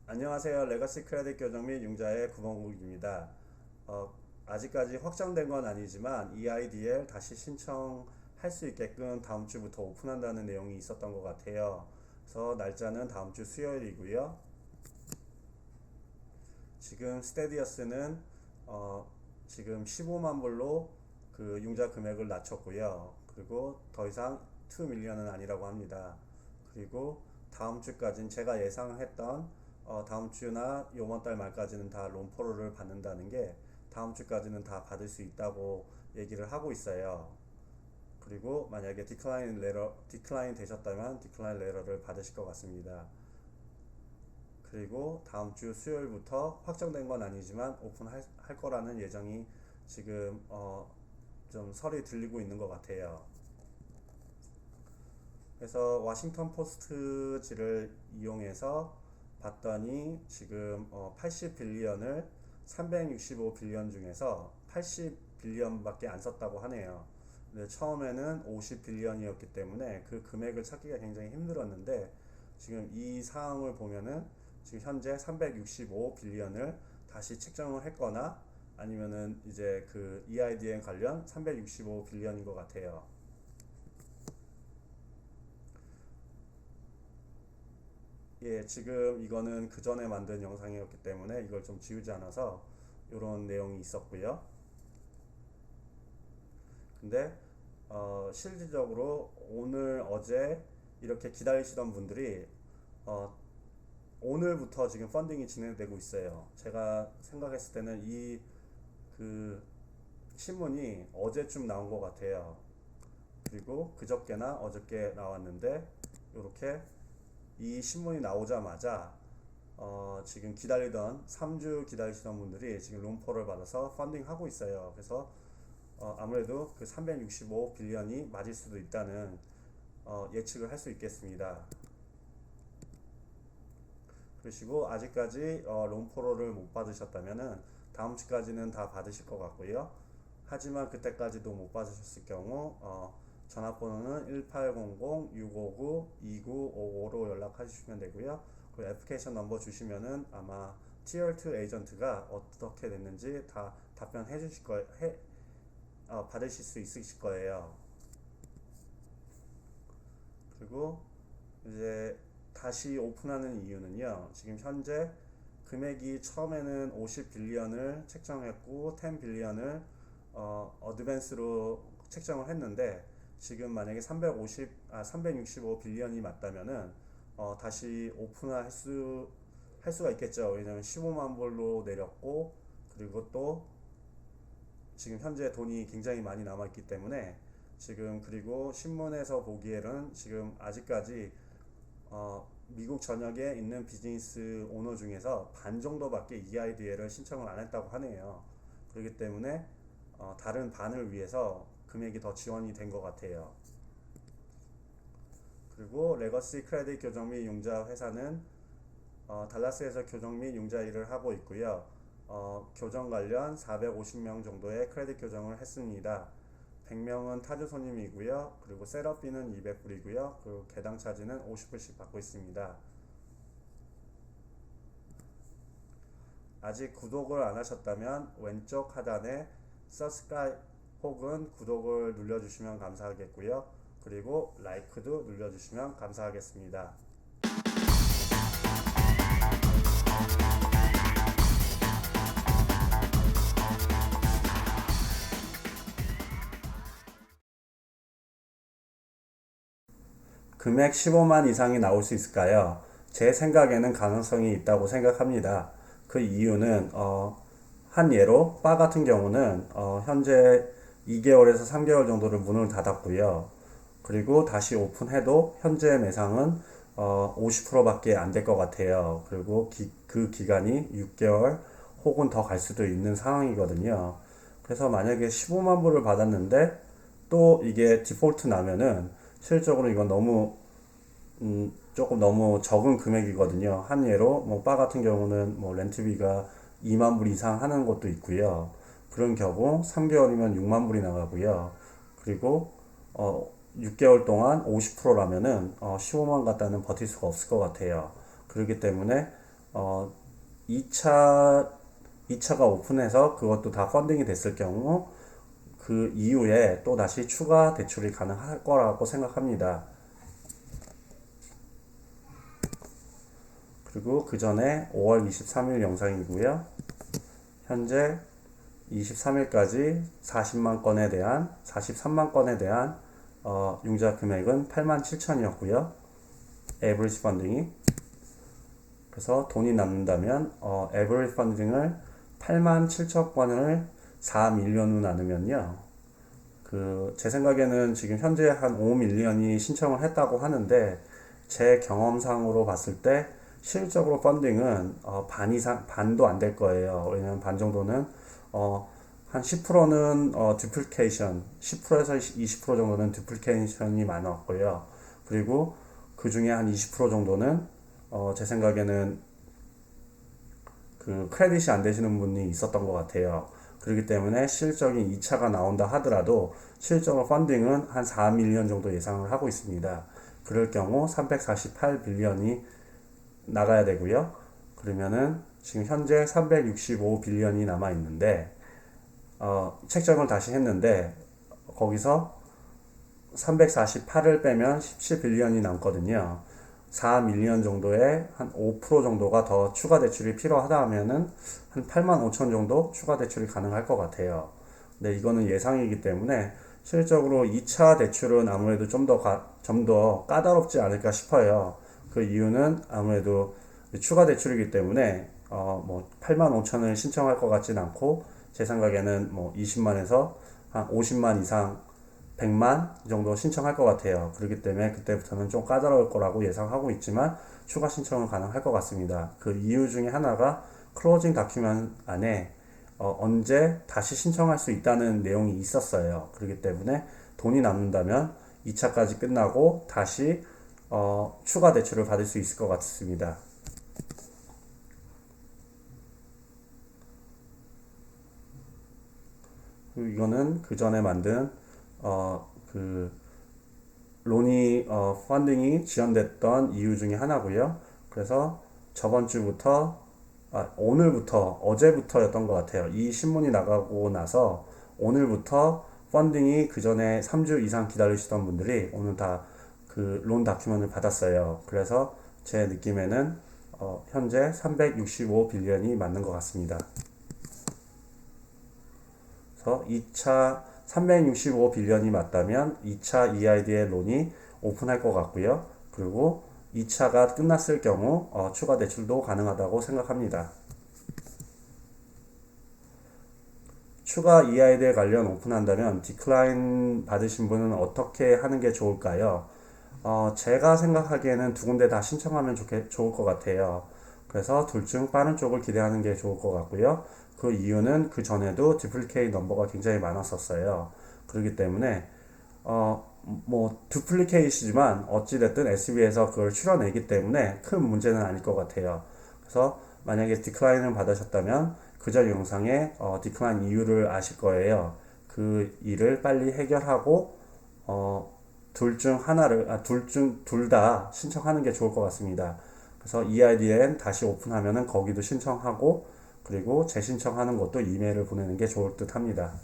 안녕하세요. 레거시 크레딧 교정 및 융자의 구봉국입니다. 어, 아직까지 확정된 건 아니지만 EIDL 다시 신청할 수 있게끔 다음 주부터 오픈한다는 내용이 있었던 것 같아요. 그래서 날짜는 다음 주 수요일이고요. 지금 스테디어스는 어, 지금 15만 불로 그 융자 금액을 낮췄고요. 그리고 더 이상 2밀리언은 아니라고 합니다. 그리고 다음 주까지는 제가 예상했던 다음 주나 이번 달 말까지는 다 론포로를 받는다는 게 다음 주까지는 다 받을 수 있다고 얘기를 하고 있어요. 그리고 만약에 디클라인 되셨다면 디클라인 레터를 받으실 것 같습니다. 그리고 다음 주 수요일부터 확정된 건 아니지만 오픈할 거라는 예정이 지금 좀 설이 들리고 있는 것 같아요. 그래서 워싱턴 포스트지를 이용해서 봤더니 지금 80빌리언을 365빌리언 중에서 80빌리언밖에 안 썼다고 하네요. 근데 처음에는 50빌리언이었기 때문에 그 금액을 찾기가 굉장히 힘들었는데 지금 이 사항을 보면은 지금 현재 365빌리언을 다시 책정을 했거나 아니면은 이제 그 EIDM 관련 365빌리언인 것 같아요. 예, 지금 이거는 그 전에 만든 영상이었기 때문에 이걸 좀 지우지 않아서 이런 내용이 있었고요. 근데 실질적으로 오늘 어제 이렇게 기다리시던 분들이 어, 오늘부터 지금 펀딩이 진행되고 있어요. 제가 생각했을 때는 이 그 신문이 어제쯤 나온 것 같아요. 그리고 그저께나 어저께 나왔는데 이렇게 이 신문이 나오자마자 지금 기다리던 3주 기다리시던 분들이 지금 론포를 받아서 펀딩 하고 있어요. 그래서 아무래도 그 365빌리언이 맞을 수도 있다는 예측을 할 수 있겠습니다. 그러시고 아직까지 론포로를 못 받으셨다면은 다음 주까지는 다 받으실 것 같고요. 하지만 그때까지도 못 받으셨을 경우 전화번호는 1800-659-2955로 연락하시면 되고요. 그 애플리케이션 넘버 주시면은 아마 Tier 2 에이전트가 어떻게 됐는지 다 답변해 주실 받으실 수 있으실 거예요. 그리고 이제 다시 오픈하는 이유는요. 지금 현재 금액이 처음에는 50빌리언을 책정했고 10빌리언을 어드밴스로 책정을 했는데 지금 만약에 365빌리언이 맞다면은 다시 할 수가 있겠죠. 왜냐면 15만 불로 내렸고 그리고 또 지금 현재 돈이 굉장히 많이 남아있기 때문에 지금 그리고 신문에서 보기에는 지금 아직까지 미국 전역에 있는 비즈니스 오너 중에서 반 정도밖에 EIDL을 신청을 안 했다고 하네요. 그렇기 때문에 다른 반을 위해서 금액이 더 지원이 된 것 같아요. 그리고 레거시 크레딧 교정 및 융자 회사는 달라스에서 교정 및 융자 일을 하고 있고요. 교정 관련 450명 정도의 크레딧 교정을 했습니다. 100명은 타주 손님이고요. 그리고 셋업비는 200불이고요. 그리고 개당 차지는 50불씩 받고 있습니다. 아직 구독을 안 하셨다면 왼쪽 하단에 subscribe 혹은 구독을 눌러주시면 감사하겠고요. 그리고 라이크도 눌러주시면 감사하겠습니다. 금액 15만 이상이 나올 수 있을까요? 제 생각에는 가능성이 있다고 생각합니다. 그 이유는 한 예로 바 같은 경우는 현재 2개월에서 3개월 정도를 문을 닫았고요. 그리고 다시 오픈해도 현재 매상은 50%밖에 안 될 것 같아요. 그리고 그 기간이 6개월 혹은 더 갈 수도 있는 상황이거든요. 그래서 만약에 15만 불을 받았는데 또 이게 디폴트 나면은 실질적으로 이건 조금 너무 적은 금액이거든요. 한 예로 뭐 바 같은 경우는 뭐 렌트비가 2만 불 이상 하는 것도 있고요. 그런 경우 3개월이면 6만 불이 나가고요. 그리고 6개월 동안 50%라면은 15만 갖다는 버틸 수가 없을 것 같아요. 그렇기 때문에 어, 2차 2차가 오픈해서 그것도 다 펀딩이 됐을 경우 그 이후에 또 다시 추가 대출이 가능할 거라고 생각합니다. 그리고 그 전에 5월 23일 영상이고요. 현재 23일까지 43만 건에 대한 융자 금액은 8만 7천이었고요. 에버리지 펀딩이. 그래서 돈이 남는다면 에버리지 펀딩을 8만 7천 건을 4밀리언으로 나누면요. 제 생각에는 지금 현재 한 5밀리언이 신청을 했다고 하는데 제 경험상으로 봤을 때 실질적으로 펀딩은 반 이상, 반도 안 될 거예요. 왜냐면 반 정도는 한 10%는 듀플리케이션, 10%에서 20% 정도는 듀플리케이션이 많았고요. 그리고 그 중에 한 20% 정도는 제 생각에는 그 크레딧이 안 되시는 분이 있었던 것 같아요. 그렇기 때문에 실적인 2차가 나온다 하더라도 실적으로 펀딩은 한 4밀리언 정도 예상을 하고 있습니다. 그럴 경우 348빌리언이 나가야 되고요. 그러면은 지금 현재 365빌리언이 남아 있는데 책정을 다시 했는데 거기서 348을 빼면 17빌리언이 남거든요. 4밀리언 정도의 한 5% 정도가 더 추가 대출이 필요하다 하면은 한 8만 5천 정도 추가 대출이 가능할 것 같아요. 근데 이거는 예상이기 때문에 실질적으로 2차 대출은 아무래도 좀 더 까다롭지 않을까 싶어요. 그 이유는 아무래도 추가 대출이기 때문에 뭐 8만 5천을 신청할 것 같진 않고 제 생각에는 뭐 20만에서 한 50만 이상 100만 정도 신청할 것 같아요. 그렇기 때문에 그때부터는 좀 까다로울 거라고 예상하고 있지만 추가 신청은 가능할 것 같습니다. 그 이유 중에 하나가 클로징 다큐ment 안에 언제 다시 신청할 수 있다는 내용이 있었어요. 그렇기 때문에 돈이 남는다면 2차까지 끝나고 다시 추가 대출을 받을 수 있을 것 같습니다. 그리고 이거는 그 전에 만든 그 론이 펀딩이 지연됐던 이유 중에 하나고요. 그래서 저번 주부터 오늘부터 어제부터였던 것 같아요. 이 신문이 나가고 나서 오늘부터 펀딩이 그 전에 3주 이상 기다리시던 분들이 오늘 다 그 론 다큐멘을 받았어요. 그래서 제 느낌에는 현재 365빌리언이 맞는 것 같습니다. 그래서 2차 365빌리언이 맞다면 2차 EID의 론이 오픈할 것 같고요. 그리고 2차가 끝났을 경우 추가 대출도 가능하다고 생각합니다. 추가 EID에 관련 오픈한다면 디클라인 받으신 분은 어떻게 하는 게 좋을까요? 제가 생각하기에는 두 군데 다 신청하면 좋을 것 같아요. 그래서 둘 중 빠른 쪽을 기대하는 게 좋을 것 같고요. 그 이유는 그 전에도 디플리케이 넘버가 굉장히 많았었어요. 그렇기 때문에 뭐 두플리케이시지만 어찌됐든 SB에서 그걸 추려내기 때문에 큰 문제는 아닐 것 같아요. 그래서 만약에 디클라인을 받으셨다면 그전 영상에 디클라인 이유를 아실 거예요. 그 일을 빨리 해결하고 둘 중 하나를 둘 다 신청하는 게 좋을 것 같습니다. 그래서 EIDN 다시 오픈하면은 거기도 신청하고 그리고 재신청하는 것도 이메일을 보내는 게 좋을 듯 합니다.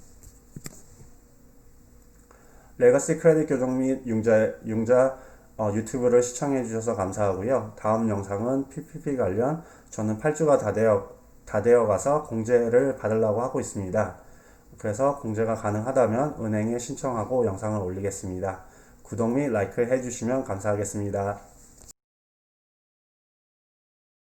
레거시 크레딧 교정 및 융자 유튜브를 시청해 주셔서 감사하고요. 다음 영상은 PPP 관련 저는 8주가 다 되어 가서 공제를 받으려고 하고 있습니다. 그래서 공제가 가능하다면 은행에 신청하고 영상을 올리겠습니다. 구독 및 라이크 해주시면 감사하겠습니다.